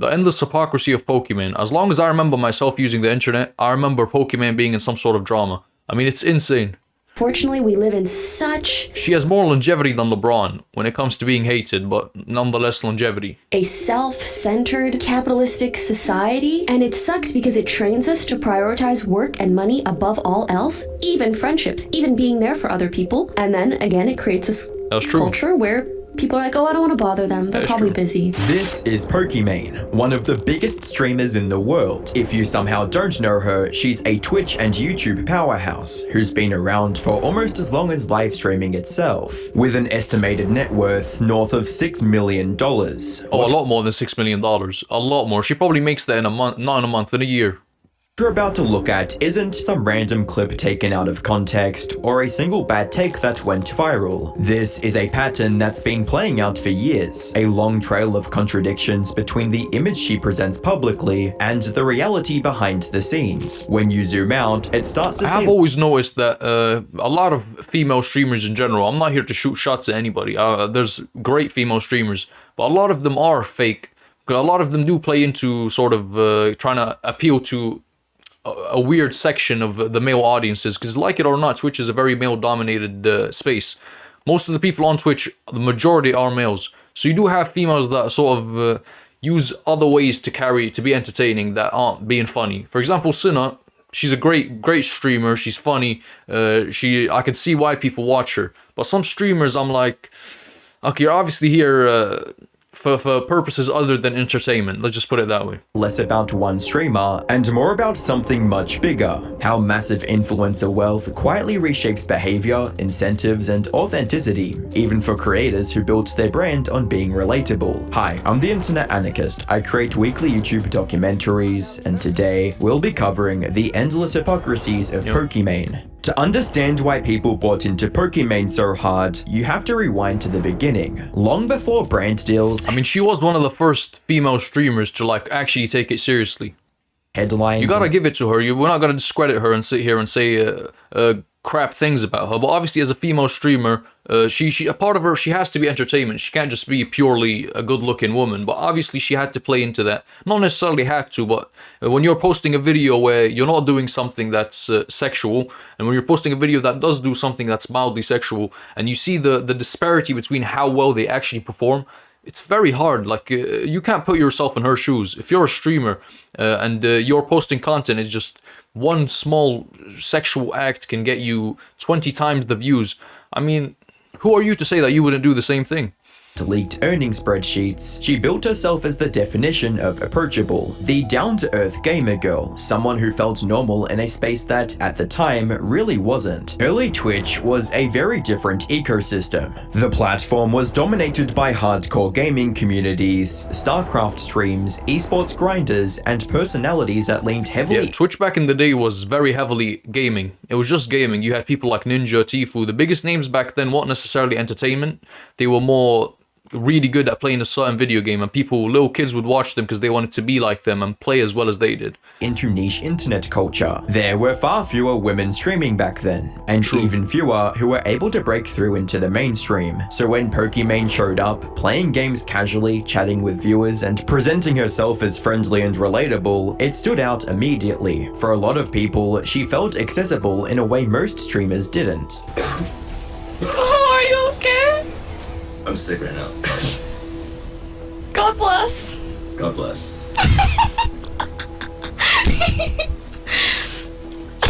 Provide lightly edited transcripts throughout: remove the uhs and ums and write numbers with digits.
The endless hypocrisy of Pokimane. As long as I remember myself using the internet, I remember Pokimane being in some sort of drama. I mean, it's insane. Fortunately, we live in such She has more longevity than LeBron when it comes to being hated, but nonetheless longevity. a self-centered capitalistic society, and it sucks because it trains us to prioritize work and money above all else, even friendships, even being there for other people. And then again, it creates this That's true. culture where people are like, oh, I don't want to bother them. They're That is probably true. busy. This is Pokimane, one of the biggest streamers in the world. If you somehow don't know her, she's a Twitch and YouTube powerhouse who's been around for almost as long as live streaming itself, with an estimated net worth north of $6 million. Oh, a lot more than $6 million. A lot more. She probably makes that in a month, not in a month, in a year. What you're about to look at isn't some random clip taken out of context or a single bad take that went viral. This is a pattern that's been playing out for years, a long trail of contradictions between the image she presents publicly and the reality behind the scenes. When you zoom out, it starts to I've seem always noticed that a lot of female streamers in general, I'm not here to shoot shots at anybody. There's great female streamers, but a lot of them are fake. A lot of them do play into sort of trying to appeal to a weird section of the male audiences, because like it or not, Twitch is a very male dominated space. Most of the people on Twitch, the majority are males, so you do have females that sort of use other ways to be entertaining that aren't being funny. For example, Sinna, she's a great streamer, she's funny, I can see why people watch her, but some streamers I'm like, okay, you're obviously here for purposes other than entertainment. Let's just put it that way. less about one streamer and more about something much bigger. How massive influencer wealth quietly reshapes behavior, incentives, and authenticity, even for creators who built their brand on being relatable. Hi, I'm the Internet Anarchist. I create weekly YouTube documentaries, and today we'll be covering the endless hypocrisies of Pokimane. To understand why people bought into Pokimane so hard, you have to rewind to the beginning. Long before brand deals, I mean, she was one of the first female streamers to like actually take it seriously. headlines, You gotta give it to her. We're not gonna discredit her and sit here and say crap things about her. But obviously, as a female streamer, she a part of her, she has to be entertainment. She can't just be purely a good-looking woman. But obviously, she had to play into that. Not necessarily had to, but when you're posting a video where you're not doing something that's sexual, and when you're posting a video that does do something that's mildly sexual, and you see the disparity between how well they actually perform, it's very hard. Like you can't put yourself in her shoes. If you're a streamer and you're posting content, it's just one small sexual act can get you 20 times the views. I mean, who are you to say that you wouldn't do the same thing? leaked earnings spreadsheets, she built herself as the definition of approachable, the down-to-earth gamer girl, someone who felt normal in a space that, at the time, really wasn't. Early Twitch was a very different ecosystem. The platform was dominated by hardcore gaming communities, StarCraft streams, esports grinders, and personalities that leaned heavily. Yeah, Twitch back in the day was very heavily gaming. It was just gaming. You had people like Ninja, Tfue. The biggest names back then weren't necessarily entertainment. They were more really good at playing a certain video game, and little kids would watch them because they wanted to be like them and play as well as they did. Into niche internet culture. There were far fewer women streaming back then, and even fewer who were able to break through into the mainstream. So when Pokimane showed up, playing games casually, chatting with viewers, and presenting herself as friendly and relatable, it stood out immediately. For a lot of people, she felt accessible in a way most streamers didn't. Oh, are you okay? I'm sick right now. God bless. God bless.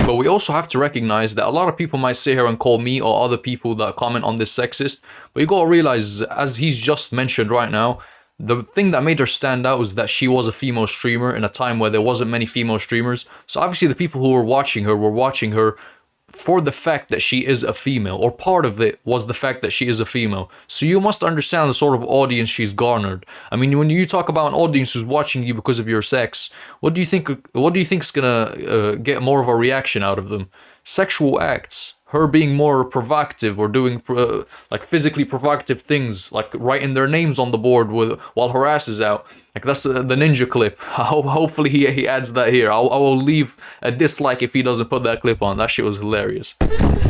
But we also have to recognize that a lot of people might sit here and call me or other people that comment on this sexist, but you gotta realize, as he's just mentioned right now, the thing that made her stand out was that she was a female streamer in a time where there wasn't many female streamers. So obviously the people who were watching her for the fact that she is a female, or part of it was the fact that she is a female. So you must understand the sort of audience she's garnered. I mean, when you talk about an audience who's watching you because of your sex, what do you think is gonna get more of a reaction out of them? Sexual acts, her being more provocative or doing like physically provocative things, like writing their names on the board while her ass is out. Like that's the ninja clip. Hopefully he adds that here. I will leave a dislike if he doesn't put that clip on. That shit was hilarious.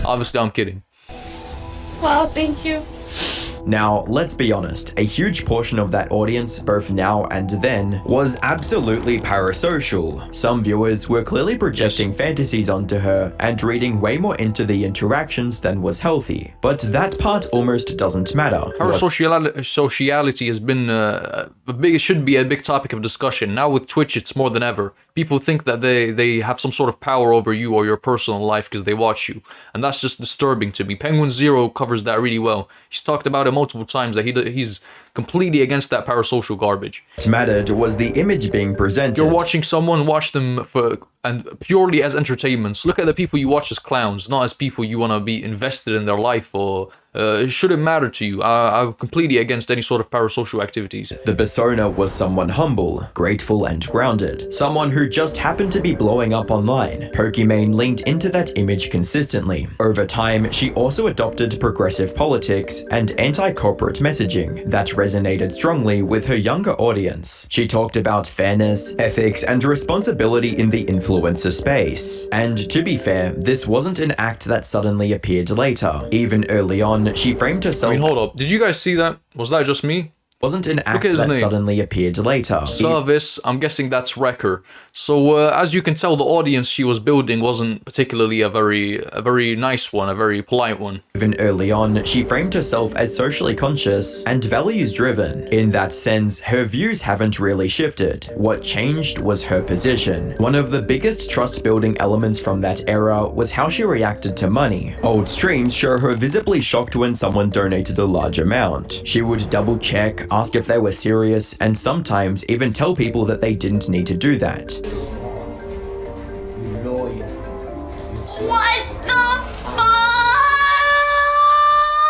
Obviously I'm kidding. Wow, thank you. Now, let's be honest, a huge portion of that audience, both now and then, was absolutely parasocial. Some viewers were clearly projecting fantasies onto her and reading way more into the interactions than was healthy. But that part almost doesn't matter. Parasociality has been it should be a big topic of discussion. Now with Twitch, it's more than ever. People think that they have some sort of power over you or your personal life because they watch you. And that's just disturbing to me. Penguin Zero covers that really well. He's talked about it multiple times that he's completely against that parasocial garbage. What mattered was the image being presented. You're watching someone, watch them and purely as entertainments. Look at the people you watch as clowns, not as people you want to be invested in their life or it shouldn't matter to you. I'm completely against any sort of parasocial activities. The persona was someone humble, grateful, and grounded. Someone who just happened to be blowing up online. Pokimane leaned into that image consistently. Over time, she also adopted progressive politics and anti-corporate messaging that resonated strongly with her younger audience. She talked about fairness, ethics, and responsibility in the influencer space. And to be fair, this wasn't an act that suddenly appeared later. Even early on, she framed herself— I mean, hold up. Did you guys see that? Was that just me? Wasn't an act that suddenly appeared later. Service, I'm guessing that's Wrecker. So as you can tell, the audience she was building wasn't particularly a very nice one, a very polite one. Even early on, she framed herself as socially conscious and values-driven. In that sense, her views haven't really shifted. What changed was her position. One of the biggest trust-building elements from that era was how she reacted to money. Old streams show her visibly shocked when someone donated a large amount. She would double-check, ask if they were serious, and sometimes even tell people that they didn't need to do that. What the fuck?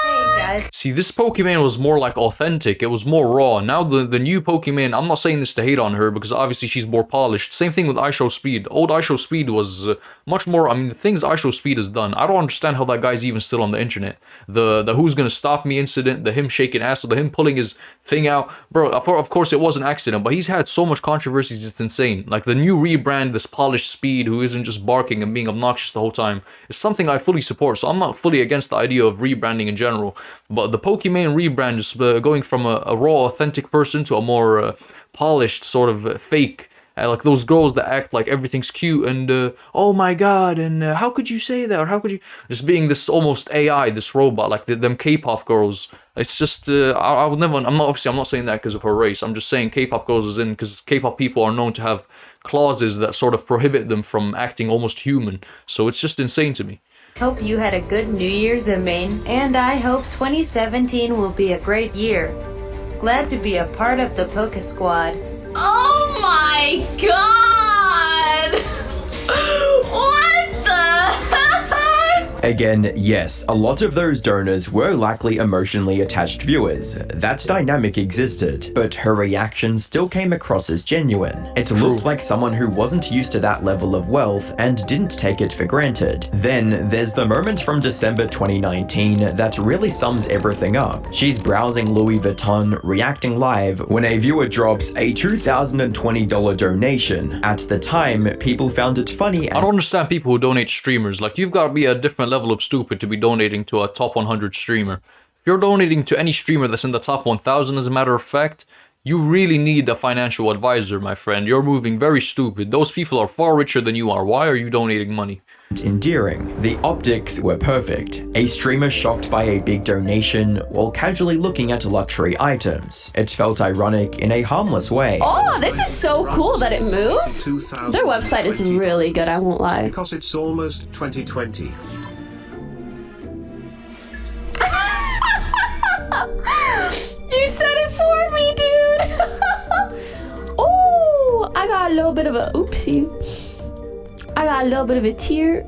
Hey guys. See, this Pokimane was more like authentic. It was more raw. Now the new Pokimane, I'm not saying this to hate on her because obviously she's more polished. Same thing with IShowSpeed. Old IShowSpeed was much more, I mean, the things IShowSpeed has done, I don't understand how that guy's even still on the internet. The who's gonna stop me incident, the him shaking ass, or the him pulling his thing out. Bro, of course it was an accident, but he's had so much controversies, it's insane. Like the new rebrand, this polished Speed who isn't just barking and being obnoxious the whole time, is something I fully support. So I'm not fully against the idea of rebranding in general. But the Pokimane rebrand is going from a raw, authentic person to a more polished, sort of fake. Like those girls that act like everything's cute and oh my god, and how could you say that, or how could you, just being this almost AI, this robot, like them K-pop girls. It's just I would never, I'm not saying that because of her race. I'm just saying K-pop girls is in because K-pop people are known to have clauses that sort of prohibit them from acting almost human. So it's just insane to me. Hope you had a good New Year's in Maine, and I hope 2017 will be a great year. Glad to be a part of the Poke Squad. Oh my god! What the heck? Again, yes, a lot of those donors were likely emotionally attached viewers. That dynamic existed, but her reaction still came across as genuine. It looked like someone who wasn't used to that level of wealth and didn't take it for granted. Then there's the moment from December 2019 that really sums everything up. She's browsing Louis Vuitton, reacting live, when a viewer drops a $2,020 donation. At the time, people found it funny. I don't understand people who donate to streamers. Like, you've got to be a different level of stupid to be donating to a top 100 streamer. If you're donating to any streamer that's in the top 1000, as a matter of fact, you really need a financial advisor, my friend. You're moving very stupid. Those people are far richer than you are. Why are you donating money? Endearing. The optics were perfect. A streamer shocked by a big donation while casually looking at luxury items. It felt ironic in a harmless way. Oh, this is so cool that it moves. Their website is really good, I won't lie. Because it's almost 2020. You said it for me, dude. Oh, I got a little bit of a oopsie. I got a little bit of a tear.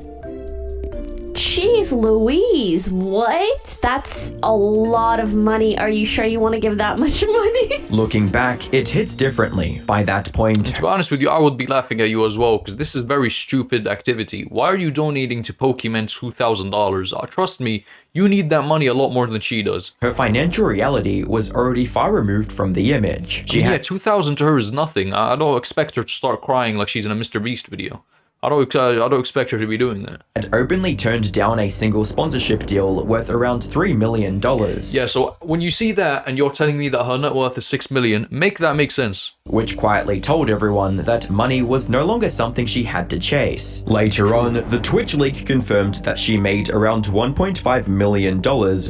Jeez Louise, what? That's a lot of money. Are you sure you want to give that much money? Looking back, it hits differently. By that point, To be honest with you, I would be laughing at you as well, because this is very stupid activity. Why are you donating to Pokimane $2,000? Trust me, you need that money a lot more than she does. her financial reality was already far removed from the image. She Yeah, had 2,000 to her is nothing. I don't expect her to start crying like she's in a Mr. Beast video. I don't expect her to be doing that. had openly turned down a single sponsorship deal worth around $3 million. Yeah, so when you see that and you're telling me that her net worth is 6 million, make that make sense. Which quietly told everyone that money was no longer something she had to chase. Later on, the Twitch leak confirmed that she made around $1.5 million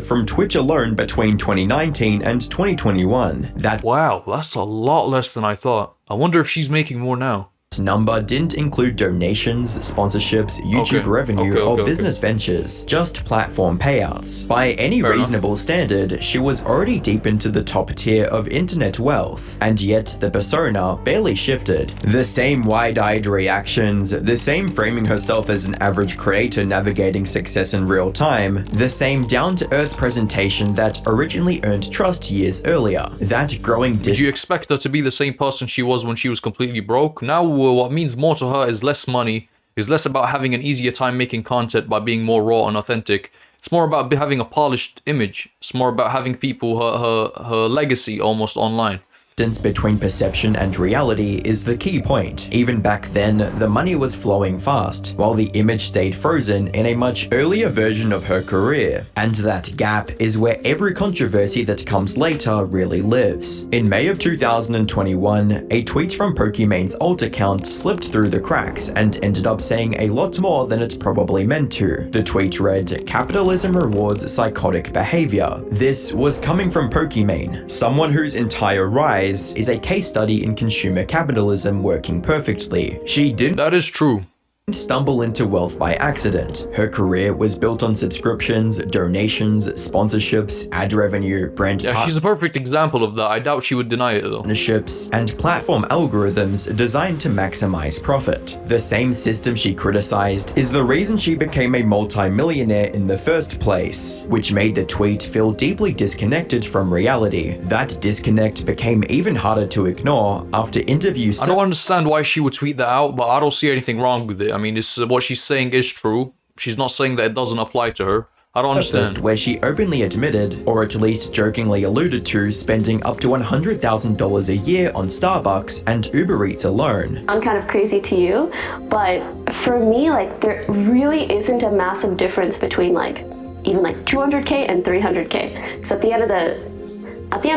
from Twitch alone between 2019 and 2021. That Wow, that's a lot less than I thought. I wonder if she's making more now. number didn't include donations, sponsorships, YouTube revenue, or business ventures, just platform payouts. By any reasonable standard, she was already deep into the top tier of internet wealth, and yet the persona barely shifted. The same wide-eyed reactions, the same framing herself as an average creator navigating success in real time, the same down-to-earth presentation that originally earned trust years earlier. That growing Did you expect her to be the same person she was when she was completely broke? Now what means more to her is less money, is less about having an easier time making content by being more raw and authentic. It's more about having a polished image. It's more about having people, her legacy almost online. distance between perception and reality is the key point. Even back then, the money was flowing fast, while the image stayed frozen in a much earlier version of her career. And that gap is where every controversy that comes later really lives. In May of 2021, a tweet from Pokimane's alt account slipped through the cracks and ended up saying a lot more than it probably meant to. The tweet read, "Capitalism rewards psychotic behavior." This was coming from Pokimane, someone whose entire rise is a case study in consumer capitalism working perfectly. She didn't That is true. stumble into wealth by accident. Her career was built on subscriptions, donations, sponsorships, ad revenue, brand Yeah, she's a perfect example of that. I doubt she would deny it though. partnerships, and platform algorithms designed to maximize profit. The same system she criticized is the reason she became a multi-millionaire in the first place, which made the tweet feel deeply disconnected from reality. That disconnect became even harder to ignore after interviews. I don't understand why she would tweet that out, but I don't see anything wrong with it. I mean, what she's saying is true. She's not saying that it doesn't apply to her. I don't understand. Where she openly admitted, or at least jokingly alluded to, spending up to $100,000 a year on Starbucks and Uber Eats alone. I'm kind of crazy to you, but for me, like, there really isn't a massive difference between like even like 200K and 300K. Because at the end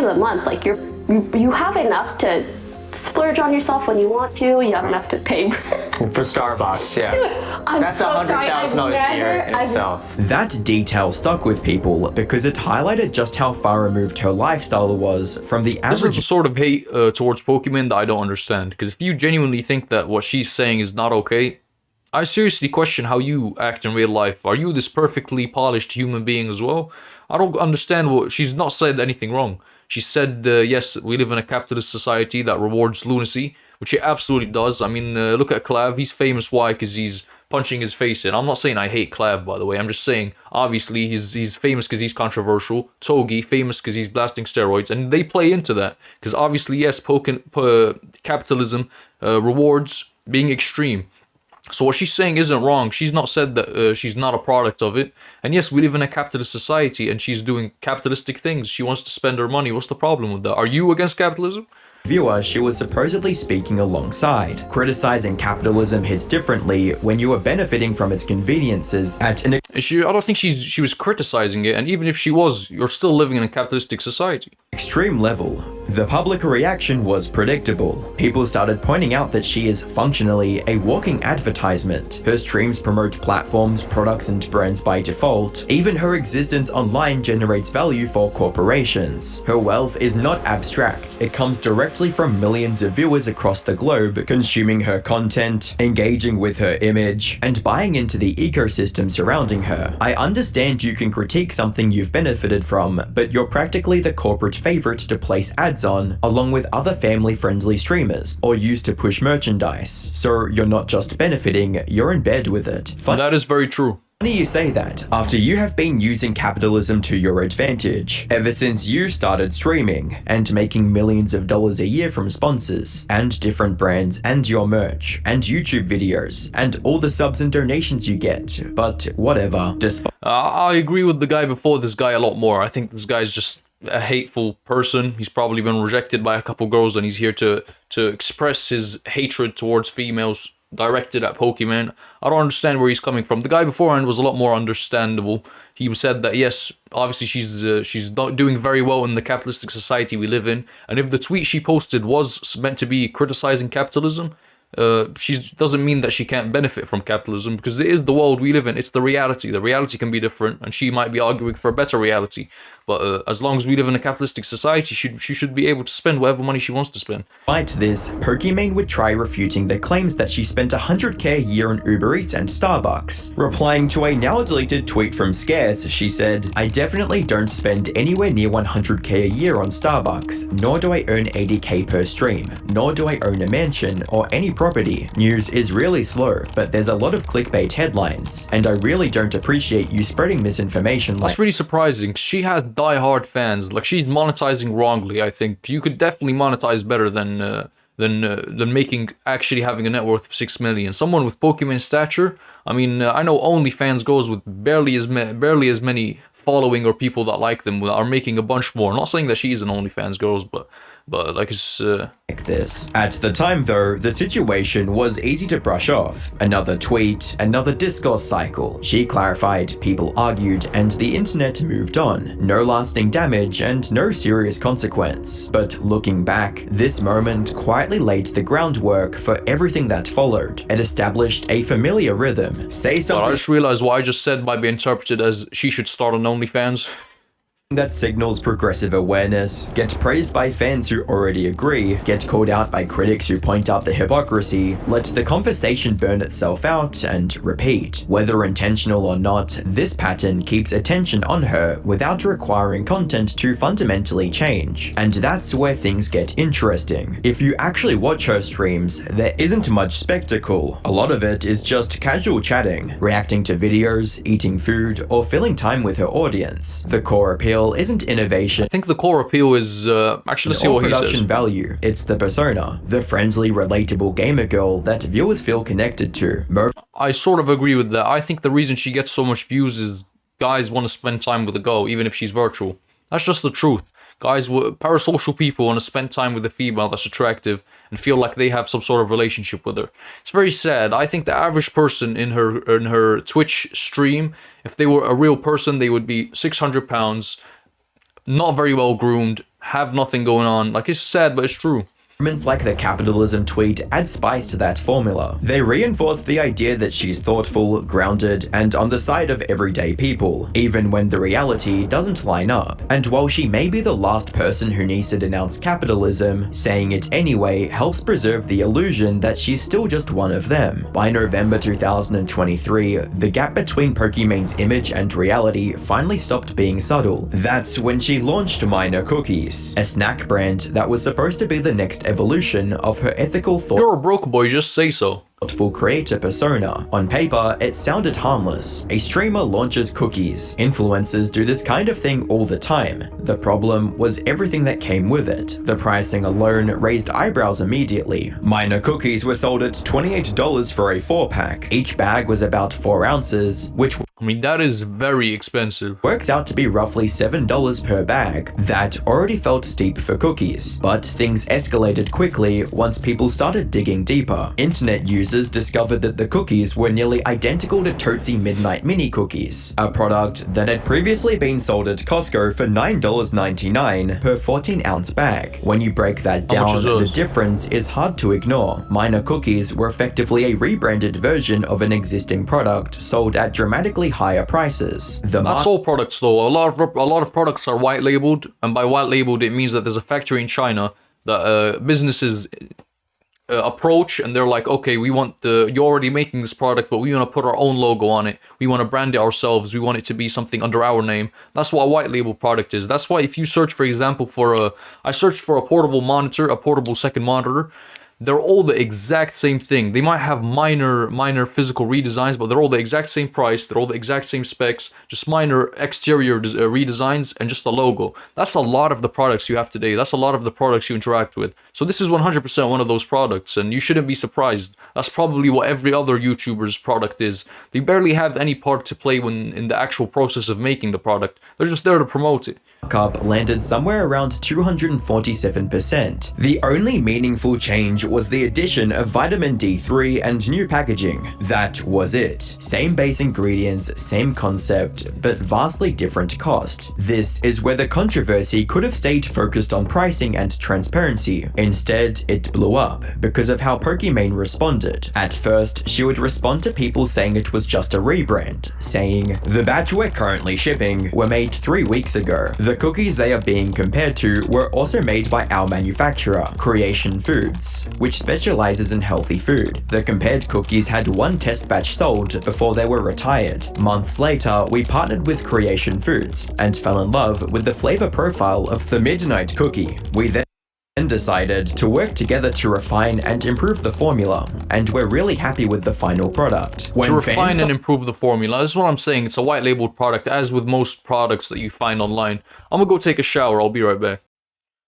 of the month, like you have enough to splurge on yourself when you want to. You have enough to pay. For Starbucks, yeah. Dude, I'm That's so sorry. $100,000 a year in itself. That detail stuck with people because it highlighted just how far removed her lifestyle was from the This average. is a sort of hate towards Pokimane that I don't understand. Because if you genuinely think that what she's saying is not okay, I seriously question how you act in real life. Are you this perfectly polished human being as well? I don't understand what she's not said anything wrong. She said, yes, we live in a capitalist society that rewards lunacy, which it absolutely does. I mean, look at Clav. He's famous. Why? Because he's punching his face in. I'm not saying I hate Clav, by the way. I'm just saying, obviously, he's famous because he's controversial. Togi, famous because he's blasting steroids. And they play into that. Because obviously, yes, capitalism rewards being extreme. So what she's saying isn't wrong. She's not said that she's not a product of it. And yes, we live in a capitalist society and she's doing capitalistic things. She wants to spend her money. What's the problem with that? Are you against capitalism? Viewer she was supposedly speaking alongside. Criticizing capitalism hits differently when you are benefiting from its conveniences at an I don't think she was criticizing it. And even if she was, you're still living in a capitalistic society. extreme level. The public reaction was predictable. People started pointing out that she is functionally a walking advertisement. Her streams promote platforms, products, and brands by default. Even her existence online generates value for corporations. Her wealth is not abstract. It comes directly from millions of viewers across the globe consuming her content, engaging with her image, and buying into the ecosystem surrounding her. I understand you can critique something you've benefited from, but you're practically the corporate favorite to place ads on, along with other family-friendly streamers, or used to push merchandise. So you're not just benefiting, you're in bed with it. That is very true. Funny you say that, after you have been using capitalism to your advantage, ever since you started streaming, and making millions of dollars a year from sponsors, and different brands, and your merch, and YouTube videos, and all the subs and donations you get, but whatever. Despite I agree with the guy before this guy a lot more. I think this guy's just a hateful person. He's probably been rejected by a couple girls and he's here to express his hatred towards females directed at Pokimane. I don't understand where he's coming from. The guy beforehand was a lot more understandable. He said that yes, obviously she's not doing very well in the capitalistic society we live in, and if the tweet she posted was meant to be criticizing capitalism, she doesn't mean that she can't benefit from capitalism, because it is the world we live in. It's the reality. The reality can be different, and she might be arguing for a better reality. But as long as we live in a capitalistic society, she should be able to spend whatever money she wants to spend. Despite this, Pokimane would try refuting the claims that she spent $100K a year on Uber Eats and Starbucks. Replying to a now deleted tweet from Scares, she said, "I definitely don't spend anywhere near $100K a year on Starbucks, nor do I earn $80K per stream, nor do I own a mansion or any property. News is really slow, but there's a lot of clickbait headlines, and I really don't appreciate you spreading misinformation like." That's really surprising. She has die-hard fans. Like, she's monetizing wrongly. I think you could definitely monetize better than making actually having a net worth of 6 million. Someone with Pokimane stature. I mean, I know OnlyFans goes with barely as many following or people that like them are making a bunch more. I'm not saying that she is an OnlyFans girls, but like it's like this. At the time though, the situation was easy to brush off. Another tweet, another discourse cycle. She clarified, people argued, and the internet moved on. No lasting damage and no serious consequence. But looking back, this moment quietly laid the groundwork for everything that followed. It established a familiar rhythm. Say But something I just realized what I just said might be interpreted as she should start an OnlyFans. that signals progressive awareness, get praised by fans who already agree, get called out by critics who point out the hypocrisy, let the conversation burn itself out, and repeat. Whether intentional or not, this pattern keeps attention on her without requiring content to fundamentally change. And that's where things get interesting. If you actually watch her streams, there isn't much spectacle. A lot of it is just casual chatting, reacting to videos, eating food, or filling time with her audience. The core appeal isn't innovation. I think the core appeal is actually, let's see what he production says. value. It's the persona, the friendly, relatable gamer girl that viewers feel connected to. I sort of agree with that. I think the reason she gets so much views is guys want to spend time with a girl, even if she's virtual. That's just the truth. Guys, parasocial people want to spend time with a female that's attractive and feel like they have some sort of relationship with her. It's very sad. I think the average person in her Twitch stream, if they were a real person, they would be 600 pounds, not very well groomed, have nothing going on. Like, it's sad, but it's true. Moments like the capitalism tweet add spice to that formula. They reinforce the idea that she's thoughtful, grounded, and on the side of everyday people, even when the reality doesn't line up. And while she may be the last person who needs to denounce capitalism, saying it anyway helps preserve the illusion that she's still just one of them. By November 2023, the gap between Pokimane's image and reality finally stopped being subtle. That's when she launched Minor Cookies, a snack brand that was supposed to be the next evolution of her ethical thought. You're a broke boy, just say so. Thoughtful creator persona. On paper, it sounded harmless. A streamer launches cookies. Influencers do this kind of thing all the time. The problem was everything that came with it. The pricing alone raised eyebrows immediately. Minor cookies were sold at $28 for a 4-pack. Each bag was about 4 ounces, which I mean, that is very expensive. works out to be roughly $7 per bag. That already felt steep for cookies. But things escalated quickly once people started digging deeper. Internet users discovered that the cookies were nearly identical to Tootsie Midnight Mini Cookies, a product that had previously been sold at Costco for $9.99 per 14-ounce bag. When you break that How much down, is the those? difference is hard to ignore. Minor cookies were effectively a rebranded version of an existing product sold at dramatically higher prices. That's all products though. A lot of products are white labeled, and by white labeled it means that there's a factory in China that businesses approach, and they're like, okay, we want you're already making this product, but we want to put our own logo on it. We want to brand it ourselves. We want it to be something under our name. That's what a white label product is. That's why if you search, for example, I searched for a portable monitor, a portable second monitor. They're all the exact same thing. They might have minor physical redesigns, but they're all the exact same price. They're all the exact same specs, just minor exterior redesigns and just the logo. That's a lot of the products you have today. That's a lot of the products you interact with. So this is 100% one of those products, and you shouldn't be surprised. That's probably what every other YouTuber's product is. They barely have any part to play in the actual process of making the product. They're just there to promote it. markup landed somewhere around 247%. The only meaningful change was the addition of vitamin D3 and new packaging. That was it. Same base ingredients, same concept, but vastly different cost. This is where the controversy could have stayed focused on pricing and transparency. Instead, it blew up because of how Pokimane responded. At first, she would respond to people saying it was just a rebrand, saying, "The batch we're currently shipping were made 3 weeks ago. The cookies they are being compared to were also made by our manufacturer, Creation Foods, which specializes in healthy food. The compared cookies had 1 test batch sold before they were retired. Months later, we partnered with Creation Foods and fell in love with the flavor profile of the Midnight Cookie. We then decided to work together to refine and improve the formula, and we're really happy with the final product." To refine and improve the formula, this is what I'm saying. It's a white labeled product, as with most products that you find online. I'm gonna go take a shower. I'll be right back.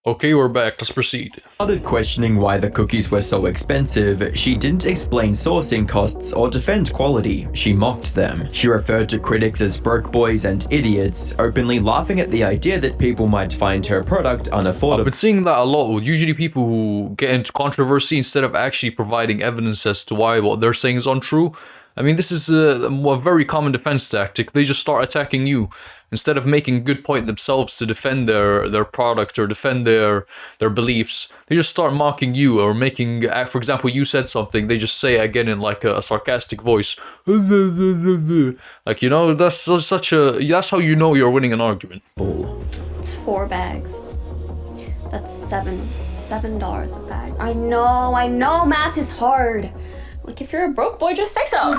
Okay, we're back. Let's proceed. Started questioning why the cookies were so expensive. She didn't explain sourcing costs or defend quality. She mocked them. She referred to critics as broke boys and idiots, openly laughing at the idea that people might find her product unaffordable. I've been seeing that a lot. Usually people who get into controversy, instead of actually providing evidence as to why what they're saying is untrue, I mean, this is a very common defense tactic. They just start attacking you instead of making a good point themselves to defend their product or defend their beliefs. They just start mocking you or making, for example, you said something. They just say it again in like a sarcastic voice. Like, you know, that's how you know you're winning an argument. It's 4 bags. That's $7 a bag. I know math is hard. Like, if you're a broke boy, just say so.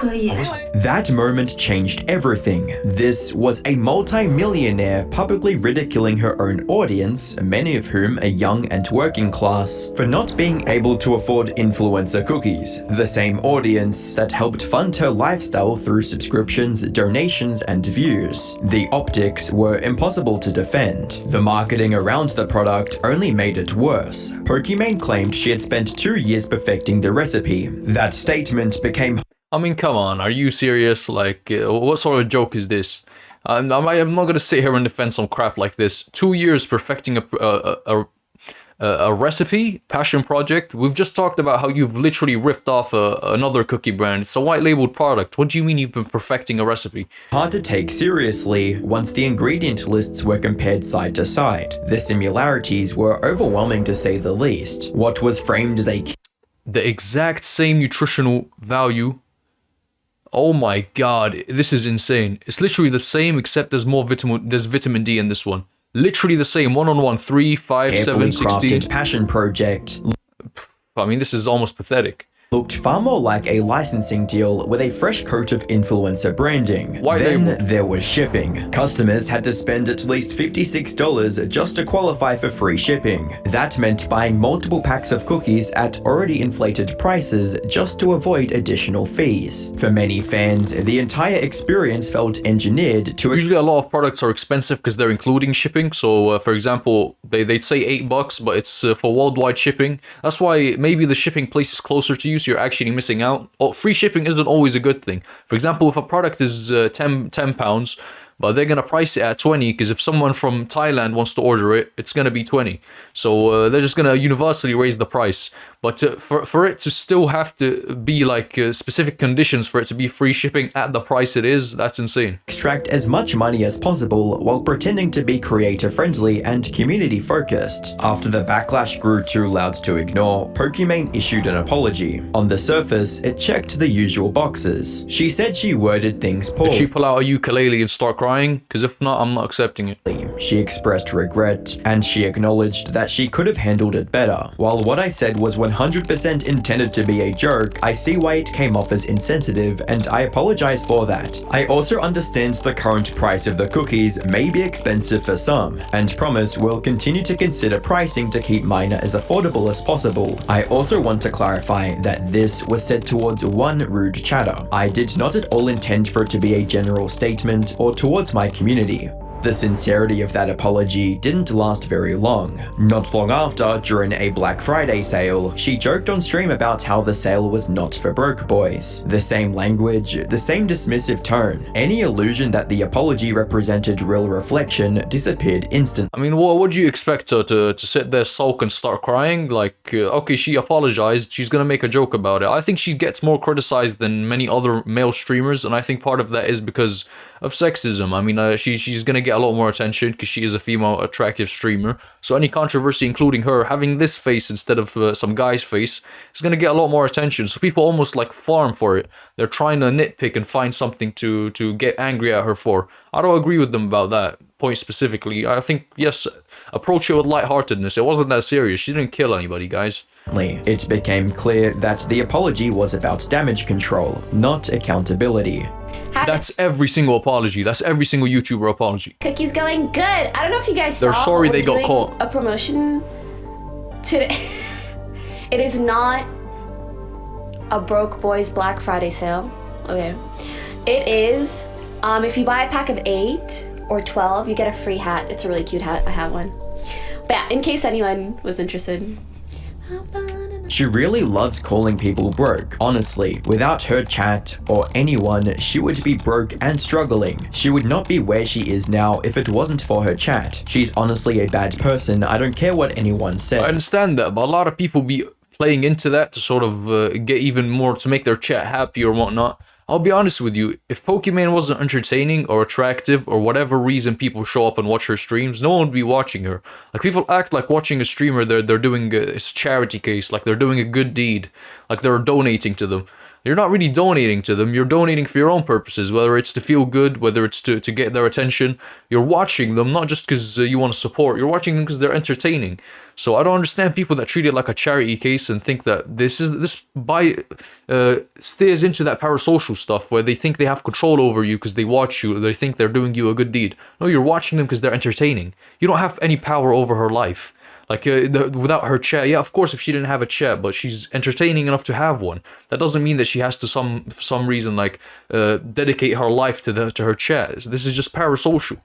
That moment changed everything. This was a multi-millionaire publicly ridiculing her own audience, many of whom are young and working class, for not being able to afford influencer cookies, the same audience that helped fund her lifestyle through subscriptions, donations, and views. The optics were impossible to defend. The marketing around the product only made it worse. Pokimane claimed she had spent 2 years perfecting the recipe. That statement became... I mean, come on, are you serious? Like, what sort of joke is this? I'm not gonna sit here and defend some crap like this. 2 years perfecting a recipe, passion project. We've just talked about how you've literally ripped off another cookie brand. It's a white labeled product. What do you mean you've been perfecting a recipe? Hard to take seriously once the ingredient lists were compared side to side. The similarities were overwhelming to say the least. What was framed as the exact same nutritional value. Oh my god, this is insane. It's literally the same, except there's vitamin D in this one. Literally the same, 1-on-1, 3, 5, 7, 16. Passion project. I mean, this is almost pathetic. Looked far more like a licensing deal with a fresh coat of influencer branding. Then there was shipping. Customers had to spend at least $56 just to qualify for free shipping. That meant buying multiple packs of cookies at already inflated prices just to avoid additional fees. For many fans, the entire experience felt engineered to... Usually a lot of products are expensive because they're including shipping. So, for example, they'd say $8, but it's for worldwide shipping. That's why maybe the shipping place is closer to you, so you're actually missing out. Free shipping isn't always a good thing. For example, if a product is 10 pounds, but they're gonna price it at 20 because if someone from Thailand wants to order it, it's gonna be 20. So they're just gonna universally raise the price. But for it to still have to be like specific conditions for it to be free shipping at the price it is, that's insane. Extract as much money as possible while pretending to be creator friendly and community focused. After the backlash grew too loud to ignore, Pokimane issued an apology. On the surface, it checked the usual boxes. She said she worded things poorly. Did she pull out a ukulele and start crying? Because if not, I'm not accepting it. She expressed regret, and she acknowledged that she could have handled it better. While what I said was 100% intended to be a joke, I see why it came off as insensitive, and I apologize for that. I also understand the current price of the cookies may be expensive for some, and promise we'll continue to consider pricing to keep mine as affordable as possible. I also want to clarify that this was said towards one rude chatter. I did not at all intend for it to be a general statement or towards my community. The sincerity of that apology didn't last very long. Not long after, during a Black Friday sale, she joked on stream about how the sale was not for broke boys. The same language, the same dismissive tone. Any illusion that the apology represented real reflection disappeared instantly. I mean, what would you expect her to sit there, sulk, and start crying? Like, okay, she apologized, she's gonna make a joke about it. I think she gets more criticized than many other male streamers, and I think part of that is because of sexism. I mean, she's gonna get a lot more attention because she is a female attractive streamer. So any controversy, including her having this face instead of some guy's face, is gonna get a lot more attention. So people almost like farm for it. They're trying to nitpick and find something to get angry at her for. I don't agree with them about that point specifically. I think, yes, approach it with lightheartedness. It wasn't that serious. She didn't kill anybody, guys. It became clear that the apology was about damage control, not accountability. That's every single apology. That's every single YouTuber apology. Cookies going good. I don't know if you guys They're saw, sorry but they we're got doing caught. a promotion today. It is not a broke boys Black Friday sale. Okay. It is, if you buy a pack of 8 or 12, you get a free hat. It's a really cute hat. I have one. But yeah, in case anyone was interested. She really loves calling people broke. Honestly, without her chat or anyone, she would be broke and struggling. She would not be where she is now if it wasn't for her chat. She's honestly a bad person. I don't care what anyone says. I understand that, but a lot of people be playing into that to sort of get even more, to make their chat happy or whatnot. I'll be honest with you, if Pokimane wasn't entertaining or attractive or whatever reason people show up and watch her streams, no one would be watching her. Like, people act like watching a streamer, they're doing a charity case, like they're doing a good deed, like they're donating to them. You're not really donating to them, you're donating for your own purposes, whether it's to feel good, whether it's to get their attention. You're watching them not just because you want to support, you're watching them because they're entertaining. So I don't understand people that treat it like a charity case and think that this stays into that parasocial stuff where they think they have control over you because they watch you, or they think they're doing you a good deed. No, you're watching them because they're entertaining. You don't have any power over her life. Like, without her chat, yeah, of course, if she didn't have a chat, but she's entertaining enough to have one. That doesn't mean that she has to, for some reason, like, dedicate her life to her chat. This is just parasocial.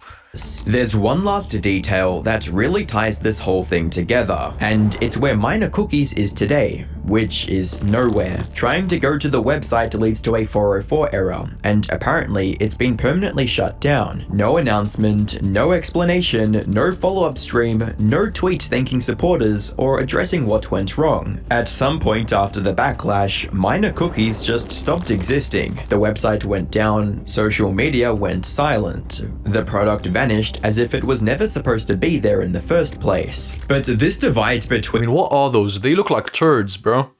There's one last detail that really ties this whole thing together, and it's where Minor Cookies is today, which is nowhere. Trying to go to the website leads to a 404 error, and apparently it's been permanently shut down. No announcement, no explanation, no follow-up stream, no tweet thanking supporters or addressing what went wrong. At some point after the backlash, Minor Cookies just stopped existing. The website went down, social media went silent. The product vanished as if it was never supposed to be there in the first place. But this divide I between mean, what are those? They look like turds, bro.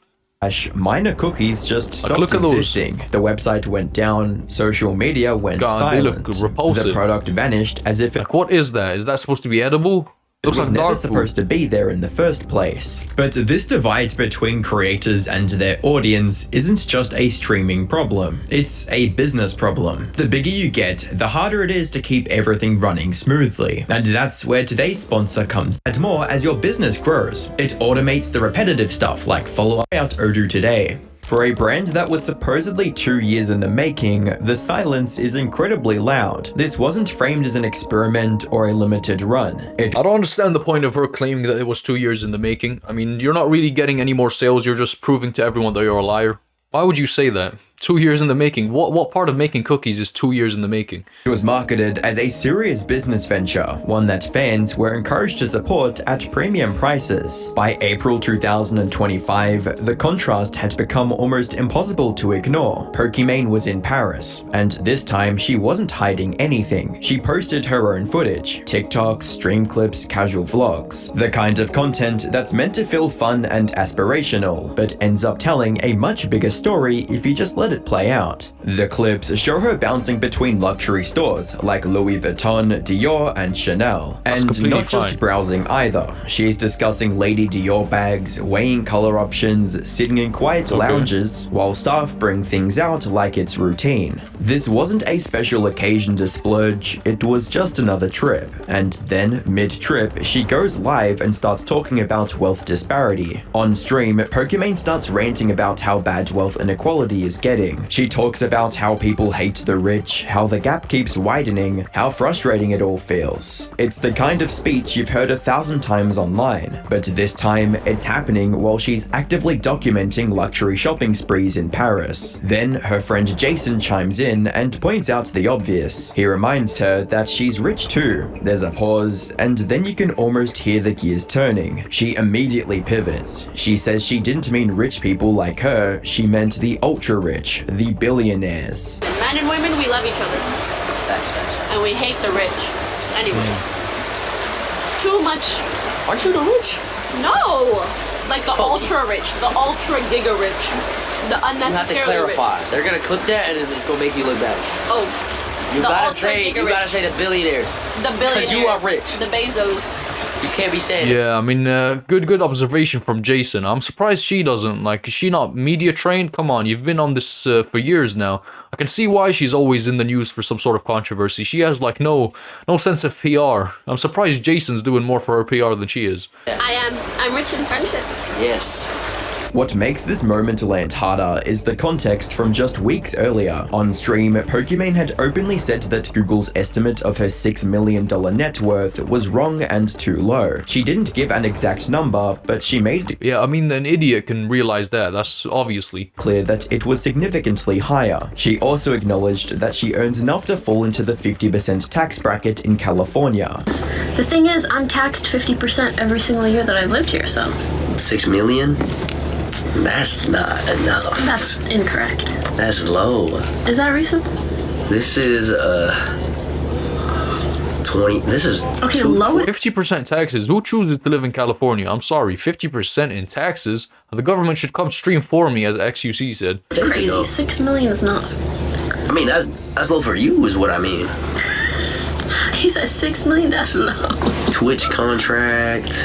Minor Cookies just stopped look at those. existing. The website went down, social media went God, they silent. look repulsive. The product vanished as if it Like, what is that? Is that supposed to be edible? Looks was like never dog supposed food. to be there in the first place. But this divide between creators and their audience isn't just a streaming problem, it's a business problem. The bigger you get, the harder it is to keep everything running smoothly. And that's where today's sponsor comes. And more as your business grows. It automates the repetitive stuff like follow-up out Odoo today. For a brand that was supposedly 2 years in the making, the silence is incredibly loud. This wasn't framed as an experiment or a limited run. I don't understand the point of her claiming that it was 2 years in the making. I mean, you're not really getting any more sales, you're just proving to everyone that you're a liar. Why would you say that? 2 years in the making? What part of making cookies is 2 years in the making? It was marketed as a serious business venture, one that fans were encouraged to support at premium prices. By April 2025, the contrast had become almost impossible to ignore. Pokimane was in Paris, and this time she wasn't hiding anything. She posted her own footage, TikToks, stream clips, casual vlogs. The kind of content that's meant to feel fun and aspirational, but ends up telling a much bigger story if you just let it play out. The clips show her bouncing between luxury stores like Louis Vuitton, Dior, and Chanel. And not just browsing either. She's discussing Lady Dior bags, weighing color options, sitting in quiet lounges, while staff bring things out like it's routine. This wasn't a special occasion to splurge, it was just another trip. And then, mid-trip, she goes live and starts talking about wealth disparity. On stream, Pokimane starts ranting about how bad wealth inequality is getting. upsetting. She talks about how people hate the rich, how the gap keeps widening, how frustrating it all feels. It's the kind of speech you've heard 1,000 times online, but this time it's happening while she's actively documenting luxury shopping sprees in Paris. Then her friend Jason chimes in and points out the obvious. He reminds her that she's rich too. There's a pause, and then you can almost hear the gears turning. She immediately pivots. She says she didn't mean rich people like her, she meant the ultra rich, the billionaires. Men and women, we love each other. And we hate the rich. Anyway. Too much. Aren't you the rich? No! Like the ultra rich, the ultra giga rich, the You have to unnecessarily rich. clarify. They're gonna clip that and it's gonna make you look bad. Oh, You the gotta ultra say giga rich. the billionaires. The billionaires. Because you are rich. The Bezos. You can't be saying Yeah, I mean, good observation from Jason. I'm surprised she doesn't. Like, is she not media trained? Come on, you've been on this for years now. I can see why she's always in the news for some sort of controversy. She has like no sense of PR. I'm surprised Jason's doing more for her PR than she is. I'm rich in friendship. Yes. What makes this moment land harder is the context from just weeks earlier. On stream, Pokimane had openly said that Google's estimate of her $6 million net worth was wrong and too low. She didn't give an exact number, but she made it Yeah, I mean, an idiot can realize that. That's obviously clear that it was significantly higher. She also acknowledged that she earns enough to fall into the 50% tax bracket in California. The thing is, I'm taxed 50% every single year that I've lived here, so 6 million? That's not enough. that's incorrect. That's low. Is that recent? This is 20. This is Okay, two- lowest. 50% taxes. Who chooses to live in California? I'm sorry, 50% in taxes? The government should come stream for me, as XUC said. It's crazy. ago. 6 million is not. I mean, that's low for you, is what I mean. He said 6 million. That's low. Twitch contract.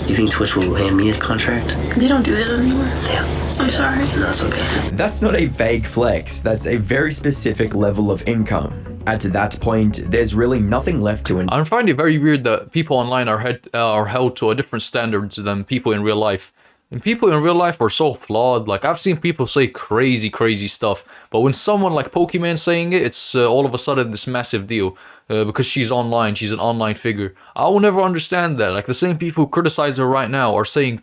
You think Twitch will hand me a contract? They don't do it anymore. Yeah. I'm sorry. No, that's okay. That's not a vague flex, that's a very specific level of income. At that point, there's really nothing left to I find it very weird that people online are held to a different standards than people in real life. And people in real life are so flawed. Like, I've seen people say crazy stuff, but when someone like Pokimane saying it, it's all of a sudden this massive deal. Because she's online, she's an online figure. I will never understand that. Like, the same people who criticize her right now are saying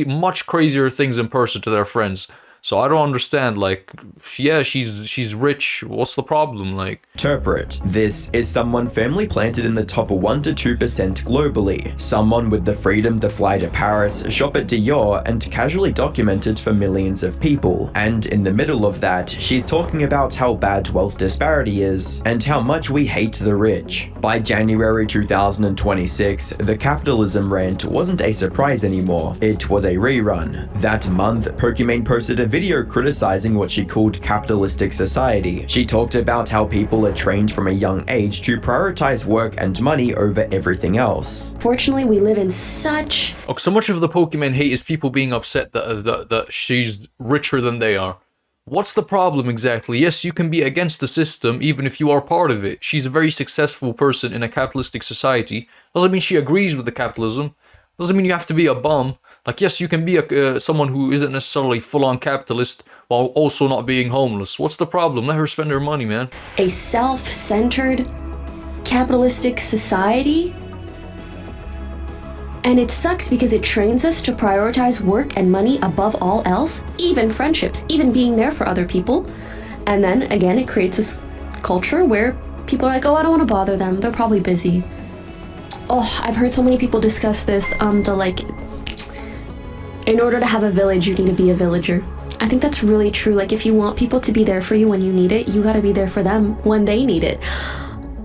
much crazier things in person to their friends. So I don't understand, like, yeah, she's rich. What's the problem? Like, interpret. This is someone firmly planted in the top 1 to 2% globally. Someone with the freedom to fly to Paris, shop at Dior, and casually document it for millions of people. And in the middle of that, she's talking about how bad wealth disparity is, and how much we hate the rich. By January 2026, the capitalism rant wasn't a surprise anymore. It was a rerun. That month, Pokimane posted a video criticizing what she called capitalistic society. She talked about how people are trained from a young age to prioritize work and money over everything else. Fortunately, we live in such... so much of the Pokimane hate is people being upset that she's richer than they are. What's the problem exactly? Yes, you can be against the system even if you are part of it. She's a very successful person in a capitalistic society. Doesn't mean she agrees with the capitalism. Doesn't mean you have to be a bum. Like, yes, you can be someone who isn't necessarily full-on capitalist while also not being homeless. What's the problem? Let her spend her money, man. a self-centered capitalistic society. And it sucks because it trains us to prioritize work and money above all else, even friendships, even being there for other people. And then again, it creates this culture where people are like, oh, I don't want to bother them. They're probably busy. Oh, I've heard so many people discuss this, in order to have a village, you need to be a villager. I think that's really true. Like, if you want people to be there for you when you need it, you gotta be there for them when they need it.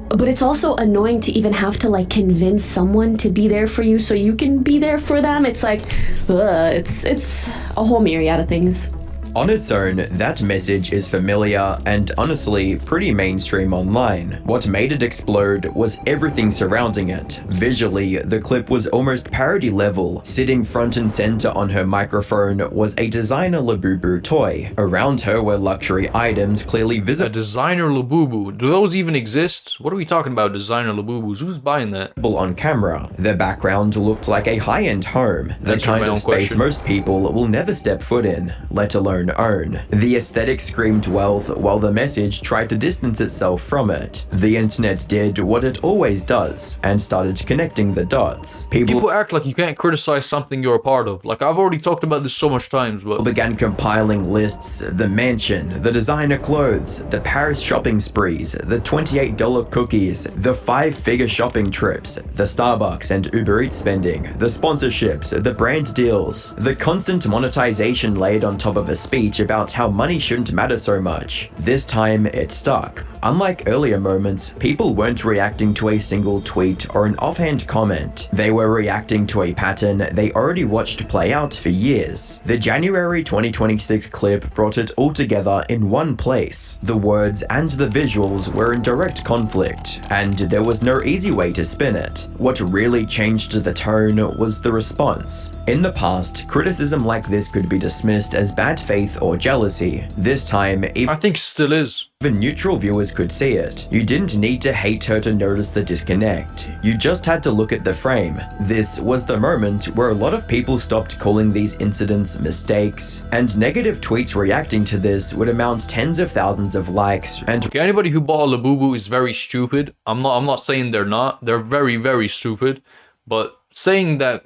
But it's also annoying to even have to, like, convince someone to be there for you so you can be there for them. It's like, it's a whole myriad of things. On its own, that message is familiar and honestly pretty mainstream online. What made it explode was everything surrounding it. Visually, the clip was almost parody level. Sitting front and center on her microphone was a designer Labubu toy. Around her were luxury items clearly A visible designer Labubu. Do those even exist? What are we talking about, designer Labubus? Who's buying that? on camera. The background looked like a high-end home, the Answer my kind own of space question. most people will never step foot in, let alone own own. The aesthetic screamed wealth while the message tried to distance itself from it. The internet did what it always does and started connecting the dots. People act like you can't criticize something you're a part of. Like, I've already talked about this so much times, but began compiling lists: the mansion, the designer clothes, the Paris shopping sprees, the $28 cookies, the 5-figure shopping trips, the Starbucks and Uber Eats spending, the sponsorships, the brand deals, the constant monetization laid on top of a speech about how money shouldn't matter so much. This time, it stuck. Unlike earlier moments, people weren't reacting to a single tweet or an offhand comment. They were reacting to a pattern they already watched play out for years. The January 2026 clip brought it all together in one place. The words and the visuals were in direct conflict, and there was no easy way to spin it. What really changed the tone was the response. In the past, criticism like this could be dismissed as bad faith or jealousy. This time, I think it still is. Even neutral viewers could see it. You didn't need to hate her to notice the disconnect. You just had to look at the frame. This was the moment where a lot of people stopped calling these incidents mistakes, and negative tweets reacting to this would amount tens of thousands of likes. And okay, anybody who bought a Labubu is very stupid. I'm not saying they're not. They're very, very stupid. But saying that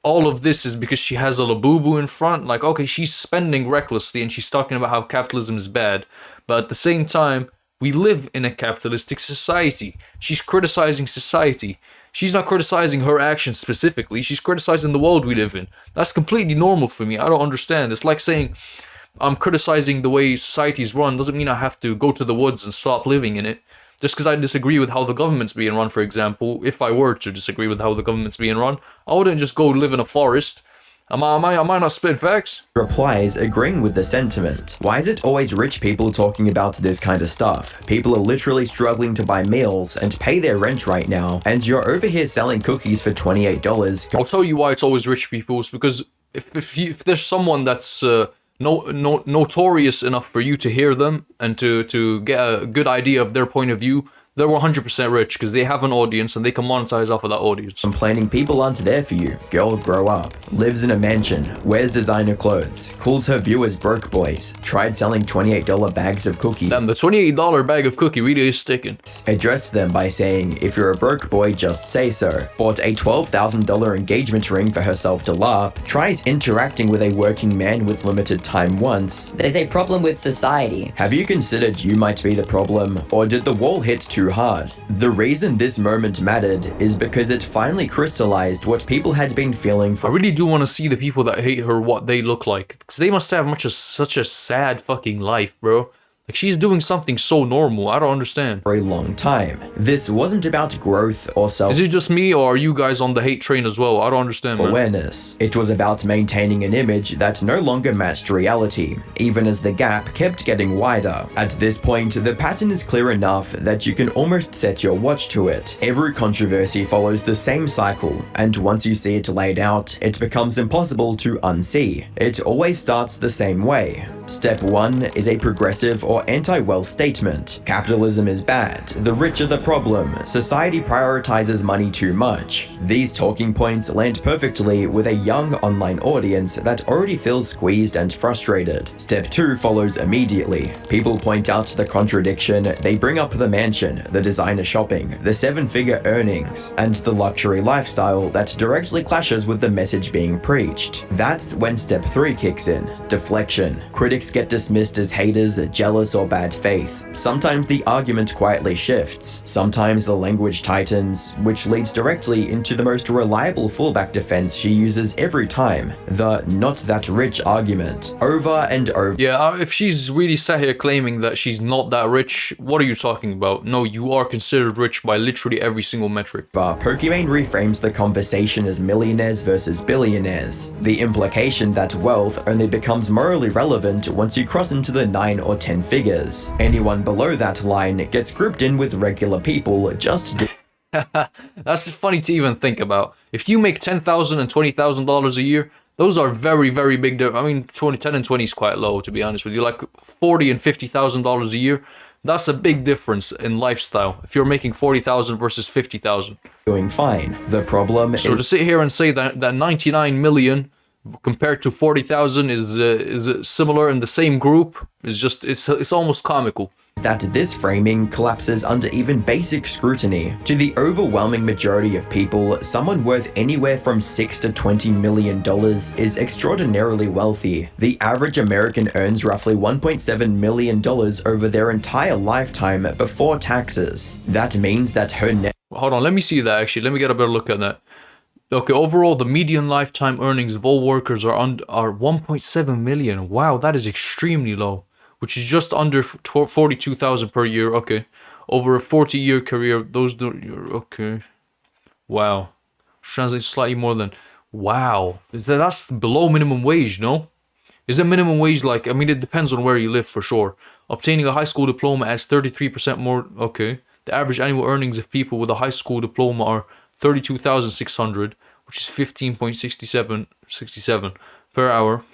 all of this is because she has a Labubu in front, like, okay, she's spending recklessly and she's talking about how capitalism is bad, but at the same time, we live in a capitalistic society. She's criticizing society. She's not criticizing her actions specifically, she's criticizing the world we live in. That's completely normal for me. I don't understand. It's like saying I'm criticizing the way society's run doesn't mean I have to go to the woods and stop living in it. Just because I disagree with how the government's being run, for example, if I were to disagree with how the government's being run, I wouldn't just go live in a forest. Am I not spitting facts? Replies agreeing with the sentiment. Why is it always rich people talking about this kind of stuff? People are literally struggling to buy meals and pay their rent right now, and you're over here selling cookies for $28. I'll tell you why it's always rich people. It's because if there's someone that's notorious enough for you to hear them and to get a good idea of their point of view, they're 100% rich because they have an audience and they can monetize off of that audience. Complaining people aren't there for you. Girl, grow up. Lives in a mansion. Wears designer clothes. Calls her viewers broke boys. Tried selling $28 bags of cookies. Damn, the $28 bag of cookie really is sticking. Addressed them by saying, if you're a broke boy, just say so. Bought a $12,000 engagement ring for herself to LARP. Tries interacting with a working man with limited time once. There's a problem with society. Have you considered you might be the problem? Or did the wall hit too hard? The reason this moment mattered is because it finally crystallized what people had been feeling for. I really do want to see the people that hate her what they look like, because they must have such a sad fucking life, bro. Like, she's doing something so normal. I don't understand. For a long time. This wasn't about growth or self. Is it just me, or are you guys on the hate train as well? I don't understand, man. Awareness. It was about maintaining an image that no longer matched reality, even as the gap kept getting wider. At this point, the pattern is clear enough that you can almost set your watch to it. Every controversy follows the same cycle, and once you see it laid out, it becomes impossible to unsee. It always starts the same way. Step 1 is a progressive or anti-wealth statement. Capitalism is bad. The rich are the problem. Society prioritizes money too much. These talking points land perfectly with a young online audience that already feels squeezed and frustrated. Step 2 follows immediately. People point out the contradiction. They bring up the mansion, the designer shopping, the 7-figure earnings, and the luxury lifestyle that directly clashes with the message being preached. That's when step 3 kicks in. Deflection. Critics get dismissed as haters, jealous, or bad faith. Sometimes the argument quietly shifts. Sometimes the language tightens, which leads directly into the most reliable fallback defense she uses every time, the not that rich argument. Over and over. Yeah, if she's really sat here claiming that she's not that rich, what are you talking about? No, you are considered rich by literally every single metric. Pokimane reframes the conversation as millionaires versus billionaires. The implication that wealth only becomes morally relevant once you cross into the 9 or 10 figures. Anyone below that line gets grouped in with regular people just That's funny to even think about. If you make $10,000 and $20,000 a year, those are very, very big. I mean, 10 and 20 is quite low, to be honest with you. Like $40,000 and $50,000 a year, that's a big difference in lifestyle. If you're making $40,000 versus $50,000. Doing fine. The problem is... So to sit here and say that 99 million compared to 40,000 is similar in the same group. It's almost comical. That this framing collapses under even basic scrutiny. To the overwhelming majority of people, someone worth anywhere from $6 to $20 million is extraordinarily wealthy. The average American earns roughly $1.7 million over their entire lifetime before taxes. That means that her net... Hold on, let me see that actually. Let me get a better look at that. Okay, overall, the median lifetime earnings of all workers are 1.7 million. Wow, that is extremely low. Which is just under 42,000 per year. Okay, over a 40-year career, those do. Okay, wow, translates slightly more than. Wow, that's below minimum wage? No, is it minimum wage? Like, I mean, it depends on where you live for sure. Obtaining a high school diploma adds 33% more. Okay, the average annual earnings of people with a high school diploma are 32,600, which is 15.67 per hour.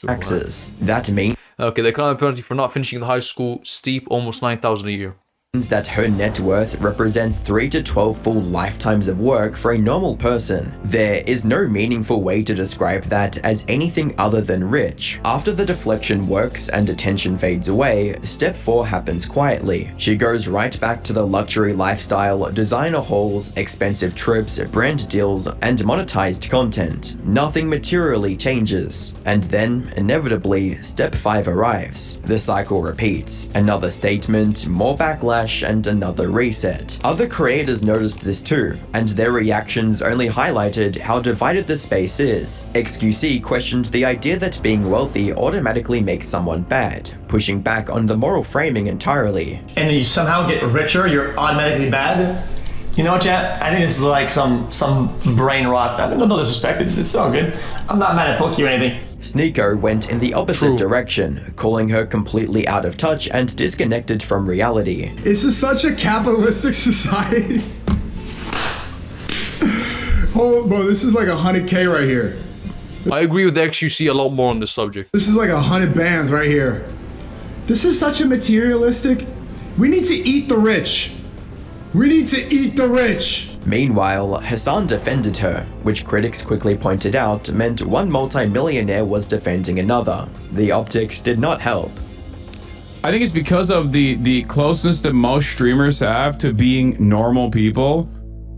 Taxes. That means... Okay, the economic penalty for not finishing the high school steep, almost 9,000 a year. That her net worth represents 3 to 12 full lifetimes of work for a normal person. There is no meaningful way to describe that as anything other than rich. After the deflection works and attention fades away, step 4 happens quietly. She goes right back to the luxury lifestyle, designer hauls, expensive trips, brand deals, and monetized content. Nothing materially changes. And then, inevitably, step 5 arrives. The cycle repeats. Another statement, more backlash, and another reset. Other creators noticed this too, and their reactions only highlighted how divided the space is. XQC questioned the idea that being wealthy automatically makes someone bad, pushing back on the moral framing entirely. And you somehow get richer, you're automatically bad? You know what, chat? I think this is like some brain rot. No disrespect, it's all good. I'm not mad at Poki or anything. Sneeko went in the opposite direction, calling her completely out of touch and disconnected from reality. This is such a capitalistic society. Oh, bro, this is like 100K right here. I agree with XQC a lot more on this subject. This is like 100 bands right here. This is such a materialistic... We need to eat the rich. We need to eat the rich. Meanwhile, Hassan defended her, which critics quickly pointed out meant one multi-millionaire was defending another. The optics did not help. I think it's because of the closeness that most streamers have to being normal people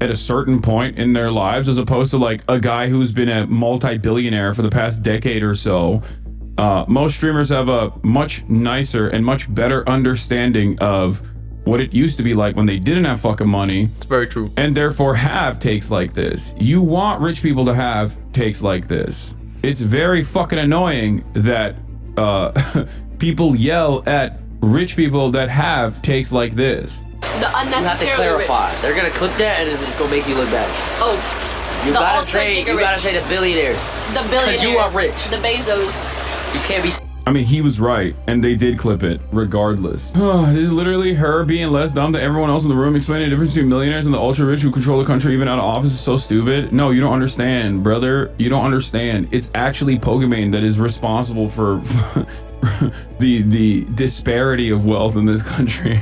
at a certain point in their lives, as opposed to like a guy who's been a multi-billionaire for the past decade or so. Most streamers have a much nicer and much better understanding of what it used to be like when they didn't have fucking money. It's very true. And therefore have takes like this. You want rich people to have takes like this. It's very fucking annoying that people yell at rich people that have takes like this. The unnecessary. You have to clarify. They're gonna clip that and it's gonna make you look bad. Oh. You gotta say the billionaires. The billionaires. Because you are rich. The Bezos. You can't be. I mean, he was right, and they did clip it, regardless. This is literally her being less dumb than everyone else in the room, explaining the difference between millionaires and the ultra-rich who control the country even out of office is so stupid. No, you don't understand, brother. You don't understand. It's actually Pokimane that is responsible for the disparity of wealth in this country.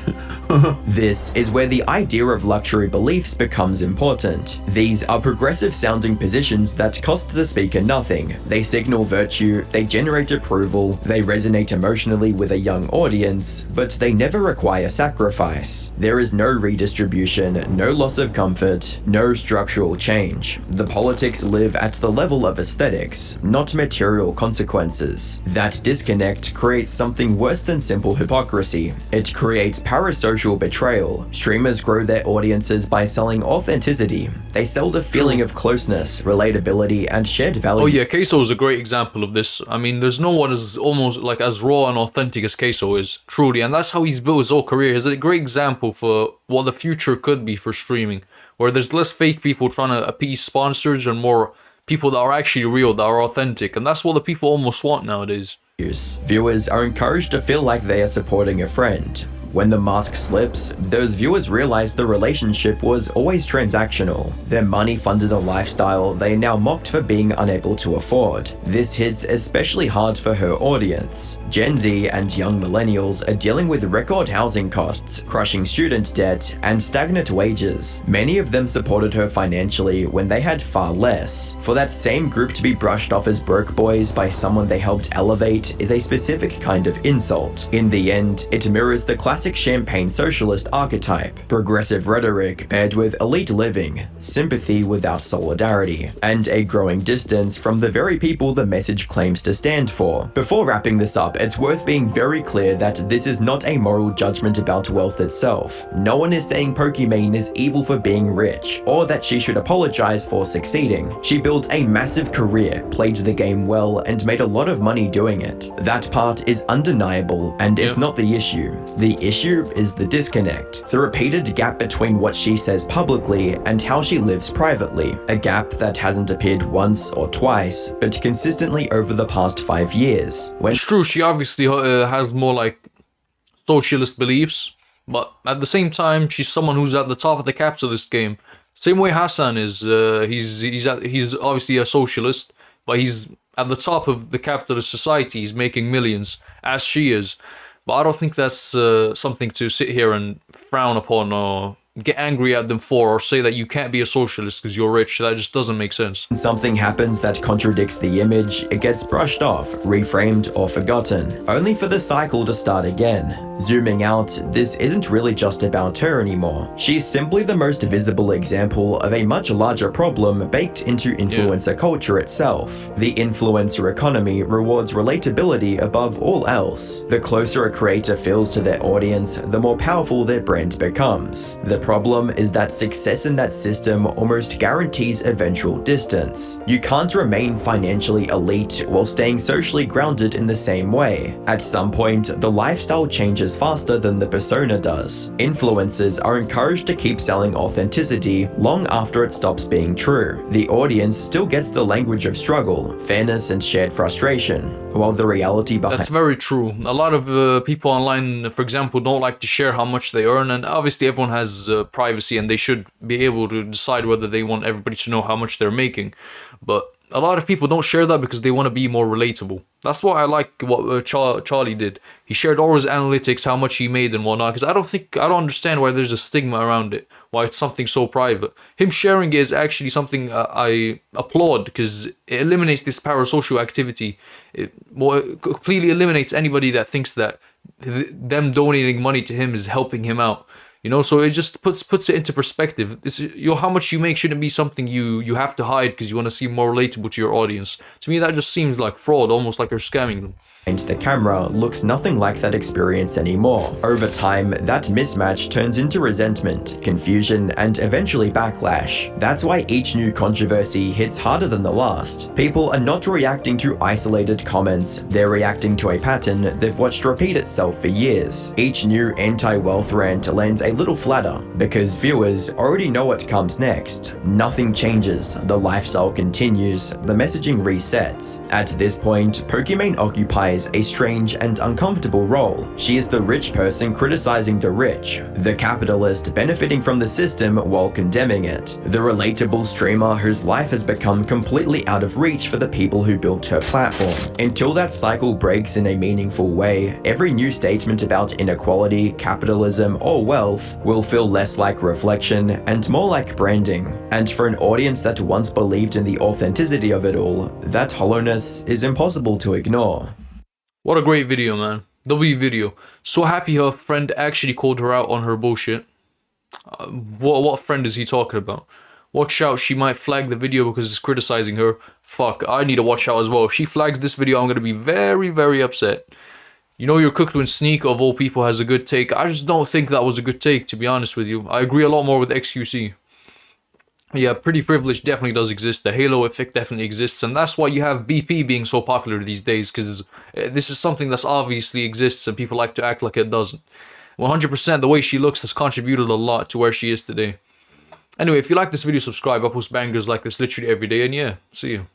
This is where the idea of luxury beliefs becomes important. These are progressive sounding positions that cost the speaker nothing. They signal virtue, they generate approval, they resonate emotionally with a young audience, but they never require sacrifice. There is no redistribution, no loss of comfort, no structural change. The politics live at the level of aesthetics, not material consequences. That disconnect creates something worse than simple hypocrisy. It creates parasocial betrayal. Streamers grow their audiences by selling authenticity. They sell the feeling of closeness, relatability, and shared value. Oh yeah, Queso is a great example of this. I mean, there's no one as almost like as raw and authentic as Queso is, truly, and that's how he's built his whole career. He's a great example for what the future could be for streaming, where there's less fake people trying to appease sponsors and more people that are actually real, that are authentic, and that's what the people almost want nowadays. Viewers are encouraged to feel like they are supporting a friend. When the mask slips, those viewers realize the relationship was always transactional. Their money funded a lifestyle they are now mocked for being unable to afford. This hits especially hard for her audience. Gen Z and young millennials are dealing with record housing costs, crushing student debt, and stagnant wages. Many of them supported her financially when they had far less. For that same group to be brushed off as broke boys by someone they helped elevate is a specific kind of insult. In the end, it mirrors the classic champagne socialist archetype: progressive rhetoric paired with elite living, sympathy without solidarity, and a growing distance from the very people the message claims to stand for. Before wrapping this up, it's worth being very clear that this is not a moral judgment about wealth itself. No one is saying Pokimane is evil for being rich, or that she should apologize for succeeding. She built a massive career, played the game well, and made a lot of money doing it. That part is undeniable, and it's not the issue. The issue is the disconnect, the repeated gap between what she says publicly and how she lives privately. A gap that hasn't appeared once or twice, but consistently over the past 5 years. It's true, she obviously has more like socialist beliefs, but at the same time, she's someone who's at the top of the capitalist game. Same way Hassan is. He's obviously a socialist, but he's at the top of the capitalist society. He's making millions, as she is. But I don't think that's something to sit here and frown upon or get angry at them for, or say that you can't be a socialist because you're rich. That just doesn't make sense. When something happens that contradicts the image, it gets brushed off, reframed, or forgotten, only for the cycle to start again. Zooming out, this isn't really just about her anymore. She's simply the most visible example of a much larger problem baked into influencer culture itself. The influencer economy rewards relatability above all else. The closer a creator feels to their audience, the more powerful their brand becomes. The problem is that success in that system almost guarantees eventual distance. You can't remain financially elite while staying socially grounded in the same way. At some point, the lifestyle changes faster than the persona does. Influencers are encouraged to keep selling authenticity long after it stops being true. The audience still gets the language of struggle, fairness, and shared frustration, while the reality behind— That's very true. A lot of people online, for example, don't like to share how much they earn, and obviously everyone has privacy and they should be able to decide whether they want everybody to know how much they're making. But a lot of people don't share that because they want to be more relatable. That's why I like what Charlie did. He shared all his analytics, how much he made and whatnot, because I don't understand why there's a stigma around it, why it's something so private. Him sharing it is actually something I applaud, because it eliminates this parasocial activity. It completely eliminates anybody that thinks that them donating money to him is helping him out. You know, so it just puts it into perspective. How much you make shouldn't be something you have to hide because you want to seem more relatable to your audience. To me, that just seems like fraud, almost like you're scamming them. The camera looks nothing like that experience anymore. Over time, that mismatch turns into resentment, confusion, and eventually backlash. That's why each new controversy hits harder than the last. People are not reacting to isolated comments, they're reacting to a pattern they've watched repeat itself for years. Each new anti-wealth rant lands a little flatter, because viewers already know what comes next. Nothing changes, the lifestyle continues, the messaging resets. At this point, Pokimane occupies a strange and uncomfortable role. She is the rich person criticizing the rich, the capitalist benefiting from the system while condemning it, the relatable streamer whose life has become completely out of reach for the people who built her platform. Until that cycle breaks in a meaningful way, every new statement about inequality, capitalism, or wealth will feel less like reflection and more like branding. And for an audience that once believed in the authenticity of it all, that hollowness is impossible to ignore. What a great video, man. W video. So happy her friend actually called her out on her bullshit. What friend is he talking about? Watch out, she might flag the video because it's criticizing her. Fuck, I need to watch out as well. If she flags this video, I'm going to be very, very upset. You know you're cooked when Sneak, of all people, has a good take. I just don't think that was a good take, to be honest with you. I agree a lot more with XQC. Yeah, pretty privilege definitely does exist. The halo effect definitely exists, and that's why you have BP being so popular these days, because this is something that's obviously exists and people like to act like it doesn't. 100% the way she looks has contributed a lot to where she is today. Anyway, if you like this video, subscribe. I post bangers like this literally every day, and yeah, see you.